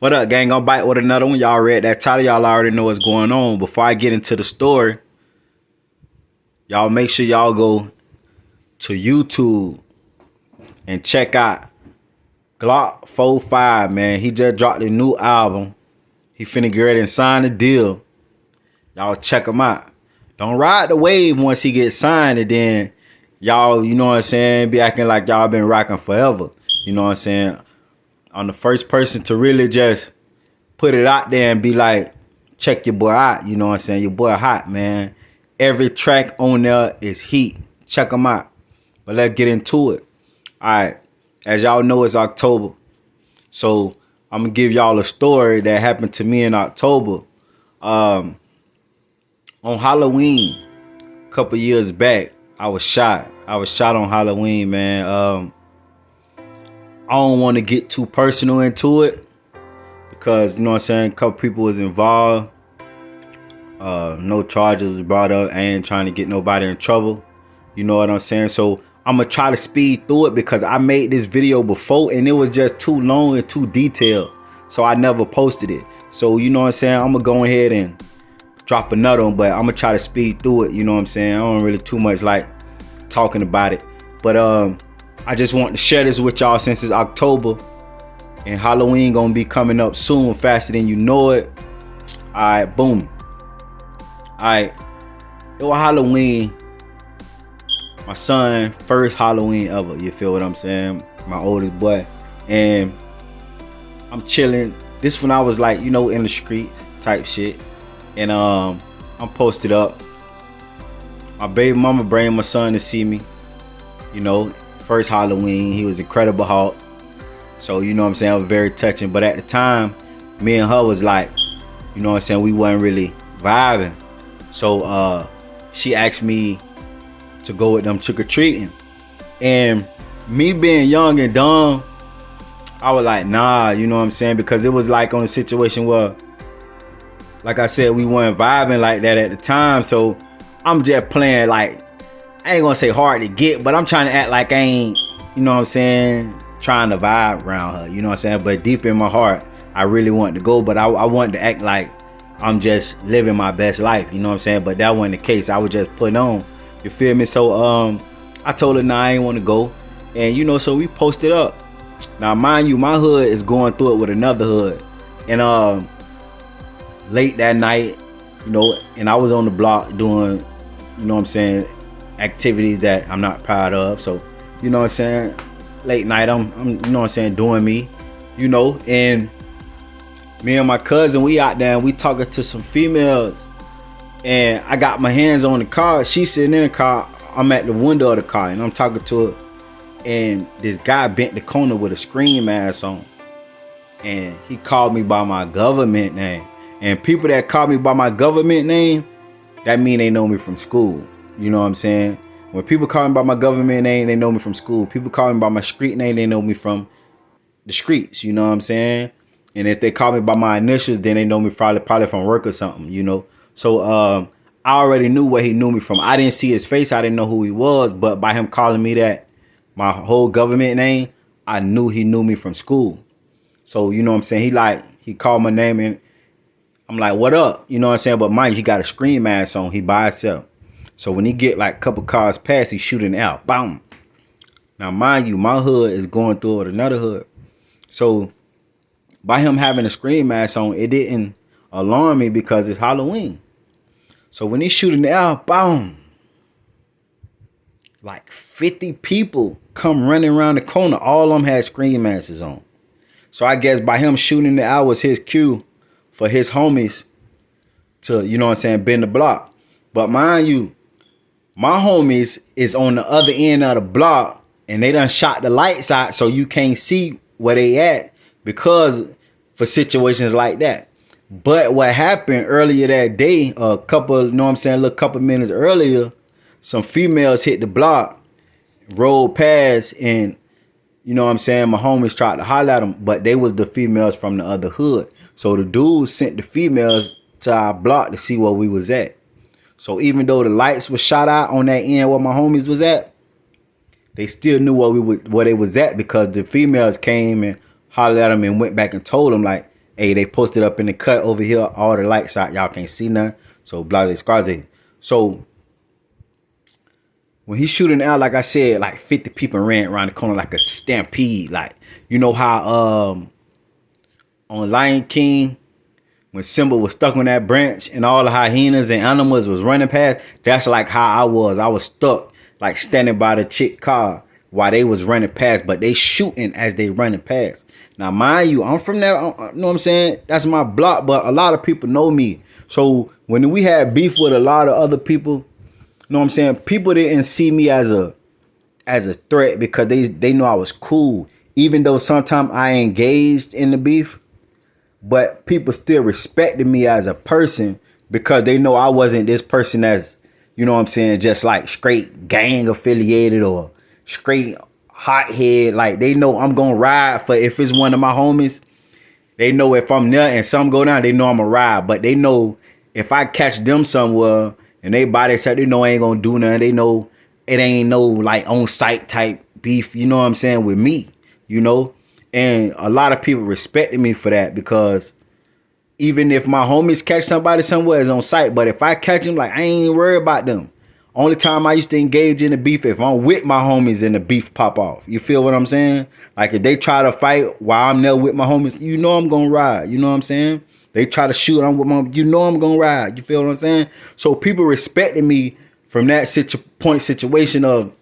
What up, gang? I'm back with another one. Y'all read that title. Y'all already know what's going on. Before I get into the story, y'all make sure y'all go to YouTube and check out Glock 45, man. He just dropped a new album. He finna get ready and sign the deal. Y'all check him out. Don't ride the wave once he gets signed and then y'all, you know what I'm saying, be acting like y'all been rocking forever. You know what I'm saying? I'm the first person to really just put it out there and be like, check your boy out. You know what I'm saying? Your boy hot, man. Every track on there is heat. Check them out. But let's get into it. All right. As y'all know, it's October. So I'm going to give y'all a story that happened to me in October. On Halloween, a couple years back, I was shot. I was shot on Halloween, man. I don't want to get too personal into it, because, you know what I'm saying, a couple people was involved. No charges was brought up. I ain't trying to get nobody in trouble. You know what I'm saying? So I'm going to try to speed through it because I made this video before and it was just too long and too detailed. So I never posted it. So, you know what I'm saying, I'm going to go ahead and drop another one, but I'm going to try to speed through it. You know what I'm saying? I don't really too much like talking about it. But I just want to share this with y'all since it's October. And Halloween gonna be coming up soon, faster than you know it. Alright, boom. Alright. It was Halloween. My son, first Halloween ever. You feel what I'm saying? My oldest boy. And I'm chilling. This when I was like, you know, in the streets type shit. And I'm posted up. My baby mama bring my son to see me. You know, first Halloween. He was Incredible Hulk. So, you know what I'm saying, it was very touching. But at the time, me and her was like, you know what I'm saying, we wasn't really vibing. So she asked me to go with them trick-or-treating. And me being young and dumb, I was like, nah, you know what I'm saying? Because it was like on a situation where, like I said, we weren't vibing like that at the time. So I'm just playing like, I ain't gonna say hard to get, but I'm trying to act like I ain't, you know what I'm saying, trying to vibe around her, you know what I'm saying? But deep in my heart, I really wanted to go, but I wanted to act like I'm just living my best life, you know what I'm saying? But that wasn't the case. I was just putting on, you feel me? So I told her, nah, I ain't want to go. And, you know, so we posted up. Now, mind you, my hood is going through it with another hood. And late that night, you know, and I was on the block doing, you know what I'm saying, activities that I'm not proud of. So, you know what I'm saying, late night, I'm you know what I'm saying, doing me, you know. And me and my cousin, we out there and we talking to some females, and I got my hands on the car. She's sitting in the car, I'm at the window of the car, and I'm talking to her, and this guy bent the corner with a scream mask on, and he called me by my government name. And people that call me by my government name, that mean they know me from school. You know what I'm saying? When people call me by my government name, they know me from school. People call me by my street name, they know me from the streets. You know what I'm saying? And if they call me by my initials, then they know me probably from work or something, you know? So I already knew where he knew me from. I didn't see his face. I didn't know who he was. But by him calling me that, my whole government name, I knew he knew me from school. So, you know what I'm saying? He called my name and I'm like, what up? You know what I'm saying? But mind you, he got a screen mask on. He by himself. So when he get like a couple cars past, he's shooting out. Boom. Now, mind you, my hood is going through with another hood. So by him having a screen mask on, it didn't alarm me because it's Halloween. So when he's shooting out, boom. Like 50 people come running around the corner. All of them had screen masks on. So I guess by him shooting the out was his cue for his homies to, you know what I'm saying, bend the block. But mind you, my homies is on the other end of the block and they done shot the lights out so you can't see where they at because for situations like that. But what happened earlier that day, a couple, you know what I'm saying, a little couple minutes earlier, some females hit the block, rolled past, and, you know what I'm saying, my homies tried to holler at them, but they was the females from the other hood. So the dudes sent the females to our block to see where we was at. So even though the lights were shot out on that end where my homies was at, they still knew where they was at because the females came and hollered at them and went back and told them like, Hey, they posted up in the cut over here. All the lights out. Y'all can't see nothing. So blase squaze. So when he's shooting out, like I said, like 50 people ran around the corner like a stampede. Like, you know how on Lion King, when Simba was stuck on that branch and all the hyenas and animals was running past, that's like how I was. I was stuck, like standing by the chick car while they was running past, but they shooting as they running past. Now, mind you, I'm from there, you know what I'm saying? That's my block, but a lot of people know me. So when we had beef with a lot of other people, you know what I'm saying? People didn't see me as a threat because they know I was cool. Even though sometimes I engaged in the beef, but people still respected me as a person because they know I wasn't this person that's, you know what I'm saying, just like straight gang affiliated or straight hothead. Like, they know I'm gonna ride for, if it's one of my homies, they know if I'm there and something go down, they know I'm gonna ride. But they know if I catch them somewhere and they by themselves, they know I ain't gonna do nothing. They know it ain't no like on site type beef, you know what I'm saying, with me, you know? And a lot of people respected me for that because even if my homies catch somebody somewhere, it's on site. But if I catch them, like, I ain't worried about them. Only time I used to engage in the beef if I'm with my homies and the beef pop off. You feel what I'm saying? Like, if they try to fight while I'm there with my homies, you know I'm gonna ride. You know what I'm saying? They try to shoot, I'm with my, you know I'm gonna ride. You feel what I'm saying? So people respected me from that situation of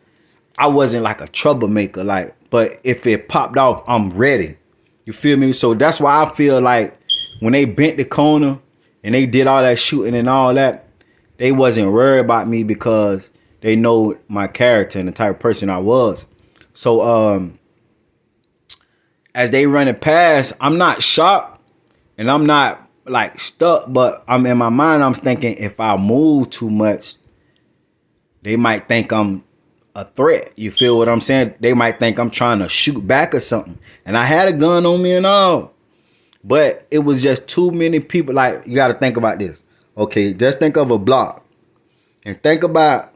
I wasn't like a troublemaker. Like, but if it popped off, I'm ready. You feel me? So that's why I feel like when they bent the corner and they did all that shooting and all that, they wasn't worried about me because they know my character and the type of person I was. So as they running past, I'm not shocked and I'm not like stuck, but I'm in my mind, I'm thinking if I move too much, they might think I'm a threat. You feel what I'm saying? They might think I'm trying to shoot back or something. And I had a gun on me and all. But it was just too many people. Like, you got to think about this. Okay, just think of a block. And think about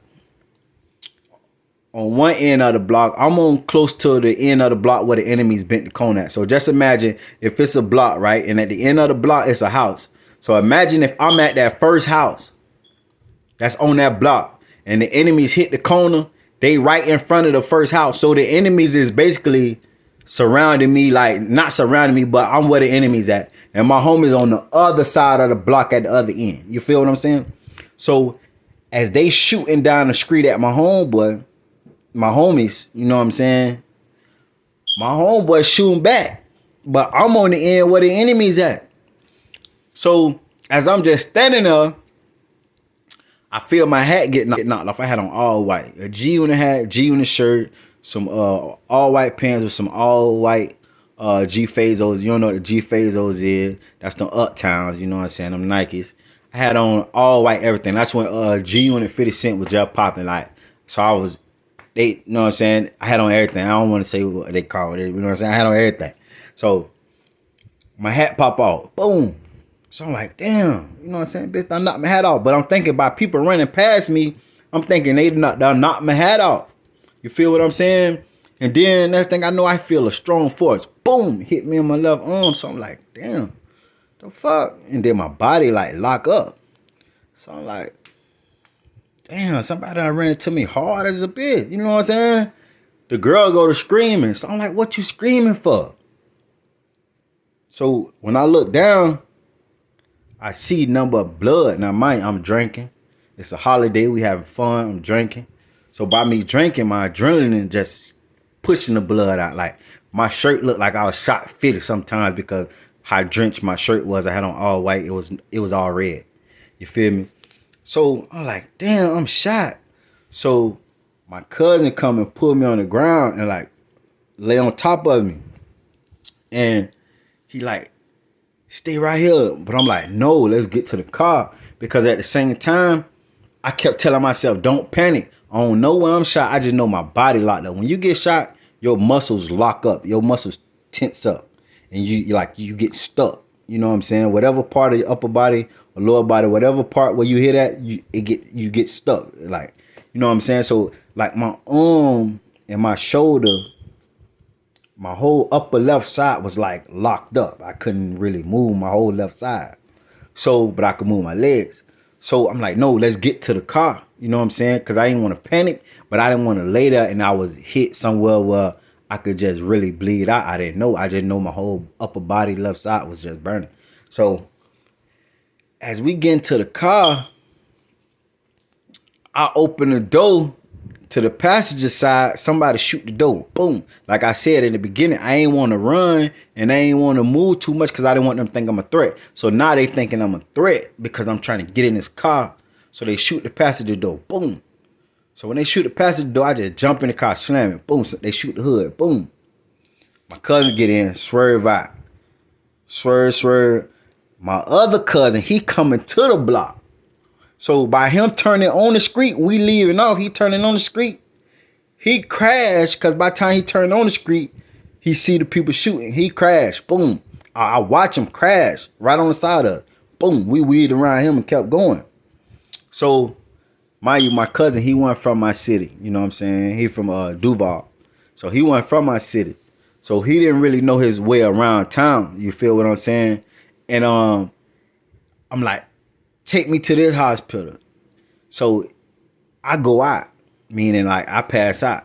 on one end of the block, I'm on close to the end of the block where the enemy's bent the cone at. So just imagine if it's a block, right? And at the end of the block, it's a house. So imagine if I'm at that first house that's on that block and the enemies hit the corner. They right in front of the first house. So the enemies is basically surrounding me, like not surrounding me, but I'm where the enemies at. And my homies on the other side of the block at the other end. You feel what I'm saying? So as they shooting down the street at my homeboy, my homies, you know what I'm saying? My homeboy shooting back. But I'm on the end where the enemies at. So as I'm just standing there, I feel my hat get knocked off. I had on all white. A G on the hat, G on the shirt, some all white pants with some all white G Fazos. You don't know what the G Fazos is. That's the Uptowns, you know what I'm saying? Them Nikes. I had on all white everything. That's when G Unit 50 Cent was just popping. Like, so I was, you know what I'm saying? I had on everything. I don't want to say what they call it. You know what I'm saying? I had on everything. So my hat pop off. Boom. So I'm like, damn, you know what I'm saying? Bitch, I knocked my hat off. But I'm thinking about people running past me. I'm thinking they'll knock my hat off. You feel what I'm saying? And then next thing I know, I feel a strong force. Boom, hit me on my left arm. So I'm like, damn, the fuck? And then my body like lock up. So I'm like, damn, somebody done ran into me hard as a bitch. You know what I'm saying? The girl go to screaming. So I'm like, what you screaming for? So when I look down, I see number of blood. Now, mind, I'm drinking. It's a holiday. We having fun. I'm drinking. So by me drinking, my adrenaline just pushing the blood out. Like, my shirt looked like I was shot fitted sometimes because how drenched my shirt was. I had on all white. It was all red. You feel me? So I'm like, damn, I'm shot. So my cousin come and pull me on the ground and like lay on top of me. And he like, stay right here. But I'm like, no, let's get to the car. Because at the same time, I kept telling myself, don't panic. I don't know where I'm shot. I just know my body locked up. When you get shot, your muscles lock up. Your muscles tense up. And you get stuck. You know what I'm saying? Whatever part of your upper body or lower body, whatever part where you hit at, you get stuck. Like, you know what I'm saying? So like my arm and my shoulder my whole upper left side was like locked up. I couldn't really move my whole left side. So, but I could move my legs. So I'm like, no, let's get to the car. You know what I'm saying? Because I didn't want to panic, but I didn't want to lay there and I was hit somewhere where I could just really bleed out. I didn't know. I just know my whole upper body, left side was just burning. So as we get into the car, I open the door to the passenger side. Somebody shoot the door. Boom. Like I said in the beginning, I ain't want to run and I ain't want to move too much because I didn't want them to think I'm a threat. So now they thinking I'm a threat because I'm trying to get in this car. So they shoot the passenger door. Boom. So when they shoot the passenger door, I just jump in the car, slam it. Boom. So they shoot the hood. Boom. My cousin get in, swerve out. Swerve. My other cousin, he coming to the block. So by him turning on the street, we leaving off, he turning on the street. He crashed because by the time he turned on the street, he see the people shooting. He crashed. Boom. I watch him crash right on the side of it. Boom. We weaved around him and kept going. So, mind you, my cousin, he went from my city. You know what I'm saying? He from Duval. So he went from my city. So he didn't really know his way around town. You feel what I'm saying? And I'm like, take me to this hospital. So I go out, meaning like I pass out.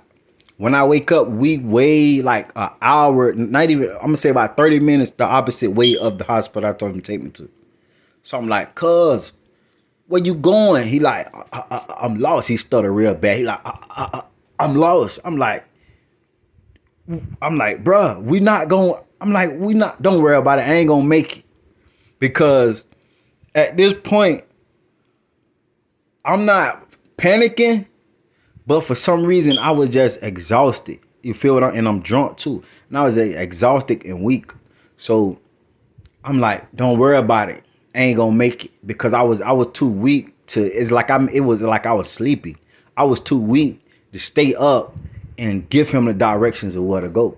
When I wake up, we weigh like an hour, not even, I'm gonna say about 30 minutes, the opposite way of the hospital I told him to take me to. So I'm like, cuz, where you going? He like, I'm lost. He stuttered real bad. He like, I'm lost. I'm like, bruh, we not going, don't worry about it. I ain't gonna make it. Because at this point, I'm not panicking, but for some reason, I was just exhausted. You feel what and I'm drunk too. And I was exhausted and weak. So I'm like, don't worry about it. I ain't gonna make it because I was too weak to. It was like I was sleepy. I was too weak to stay up and give him the directions of where to go.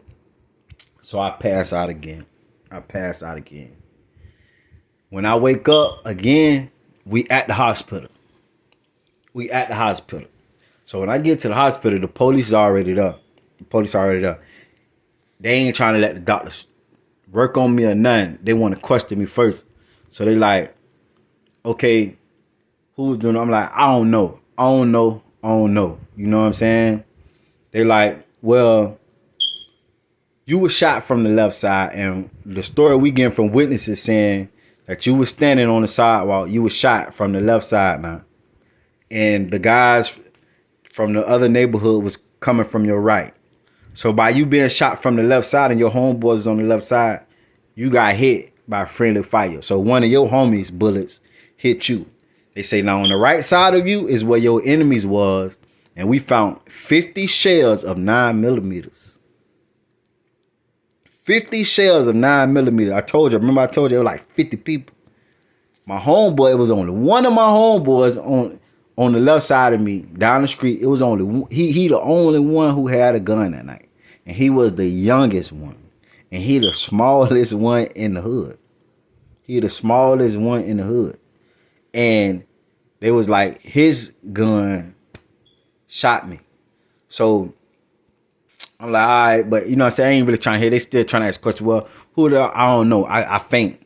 So I pass out again. When I wake up again, we at the hospital. So when I get to the hospital, the police is already there. They ain't trying to let the doctors work on me or nothing. They want to question me first. So they like, okay, who's doing it? I'm like, I don't know. You know what I'm saying? They like, well, you were shot from the left side. And the story we get from witnesses saying that you were standing on the sidewalk. You were shot from the left side, man. And the guys from the other neighborhood was coming from your right. So by you being shot from the left side and your homeboys on the left side, you got hit by friendly fire. So one of your homies' bullets hit you. They say now on the right side of you is where your enemies was. And we found 50 shells of 9mm. 50 shells of 9mm. Remember I told you it was like 50 people. My homeboy, it was only one of my homeboys on the left side of me, down the street. It was only he the only one who had a gun that night. And he was the youngest one. And he the smallest one in the hood. And they was like, his gun shot me. So I'm like, all right, but you know what I'm saying? I ain't really trying to hear. They still trying to ask questions. Well, who the, I don't know. I faint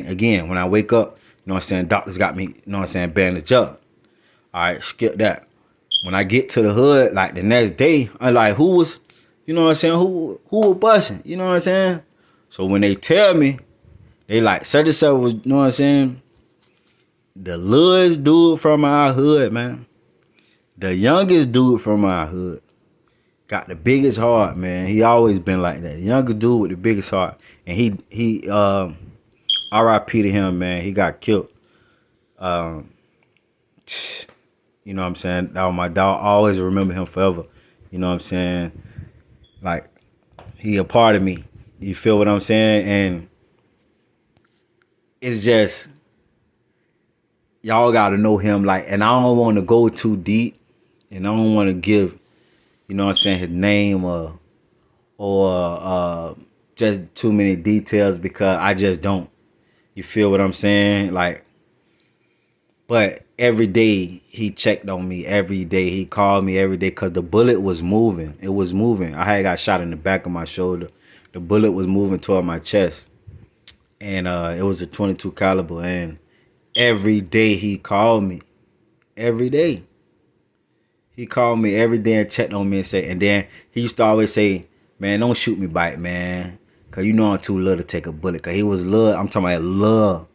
again. When I wake up, you know what I'm saying? Doctors got me, you know what I'm saying, bandaged up. All right, skip that. When I get to the hood, like the next day, I'm like, who was, you know what I'm saying? Who was busting? You know what I'm saying? So when they tell me, they like, such and such was, you know what I'm saying? The littlest dude from our hood, man. The youngest dude from our hood. Got the biggest heart, man. He always been like that. The youngest dude with the biggest heart. And he R.I.P. to him, man. He got killed. You know what I'm saying? That was my dog. I always remember him forever. You know what I'm saying? Like, he a part of me. You feel what I'm saying? And it's just, y'all gotta know him. Like, and I don't want to go too deep. And I don't want to give, you know what I'm saying, his name or just too many details because I just don't. You feel what I'm saying? Like, but every day he checked on me. Every day he called me every day because the bullet was moving. It was moving. I had got shot in the back of my shoulder. the bullet was moving toward my chest, and it was a 22 caliber. And every day he called me. Every day he called me every day and checked on me and say. And then he used to always say, "Man, don't shoot me back, man, cause you know I'm too little to take a bullet." Cause he was little. I'm talking about little,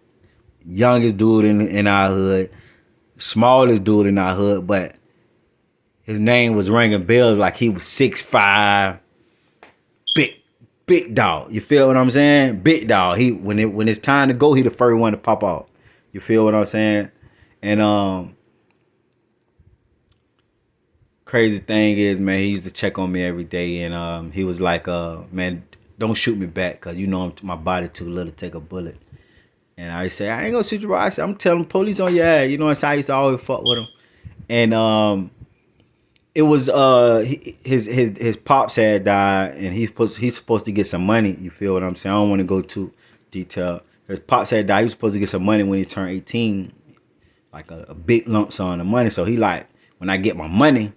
youngest dude in our hood, smallest dude in our hood, but his name was ringing bells like he was 6'5", big dog. You feel what I'm saying? Big dog. He when it's time to go, he the first one to pop off. You feel what I'm saying? And crazy thing is, man, he used to check on me every day, and he was like, man, don't shoot me back, cause you know my body too little to take a bullet. And I say, I ain't gonna shoot you, bro. I said, I'm telling police on your ass. You know, so I used to always fuck with him. And it was his pops had died, and he's supposed to get some money. You feel what I'm saying? I don't want to go too detailed. His pops had died. He was supposed to get some money when he turned 18, like a big lump sum of money. So he like, when I get my money,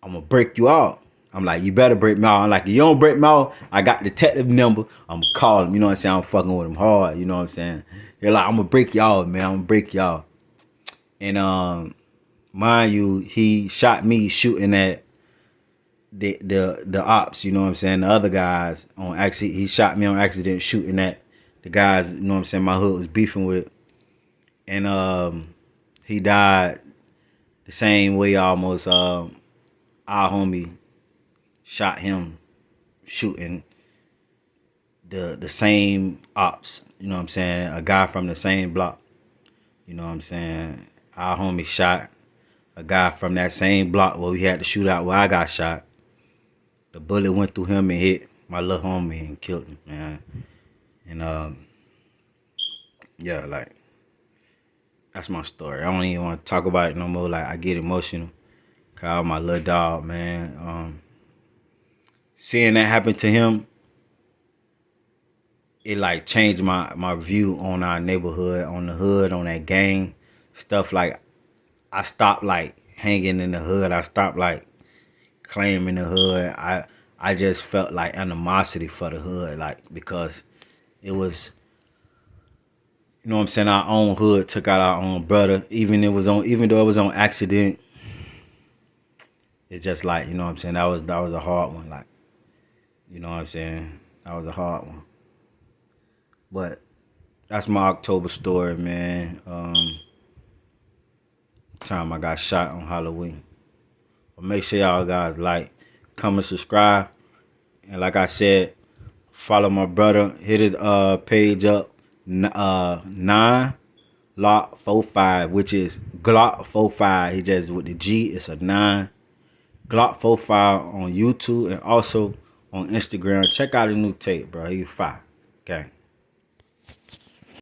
I'm gonna break you out. I'm like, you better break me out. I'm like, you don't break me out, I got detective number. I'm gonna call him. You know what I'm saying? I'm fucking with him hard. You know what I'm saying? They're like, I'm gonna break y'all, man. I'm gonna break y'all. And mind you, he shot me shooting at the ops. You know what I'm saying? The other guys on accident. He shot me on accident shooting at the guys. You know what I'm saying? My hood was beefing with, and he died the same way almost. Our homie shot him shooting the same ops. You know what I'm saying? A guy from the same block. You know what I'm saying? Our homie shot a guy from that same block where we had the shootout where I got shot. The bullet went through him and hit my little homie and killed him, man. And yeah, like, that's my story. I don't even want to talk about it no more. Like, I get emotional. Cause my little dog, man. Seeing that happen to him, it like changed my view on our neighborhood, on the hood, on that gang stuff. Like, I stopped like hanging in the hood. I stopped like claiming the hood. I just felt like animosity for the hood, like, because it was, you know what I'm saying, our own hood took out our own brother. Even though it was on accident, it's just like, you know what I'm saying, that was a hard one. Like, you know what I'm saying? That was a hard one. But that's my October story, man. Time I got shot on Halloween. But make sure y'all guys like, comment, subscribe, and like I said, follow my brother. Hit his page up, 9 Glock 45, which is Glock 45. He just with the G, it's a 9 Glock 45 on YouTube and also on Instagram. Check out his new tape, bro. He fire. Okay.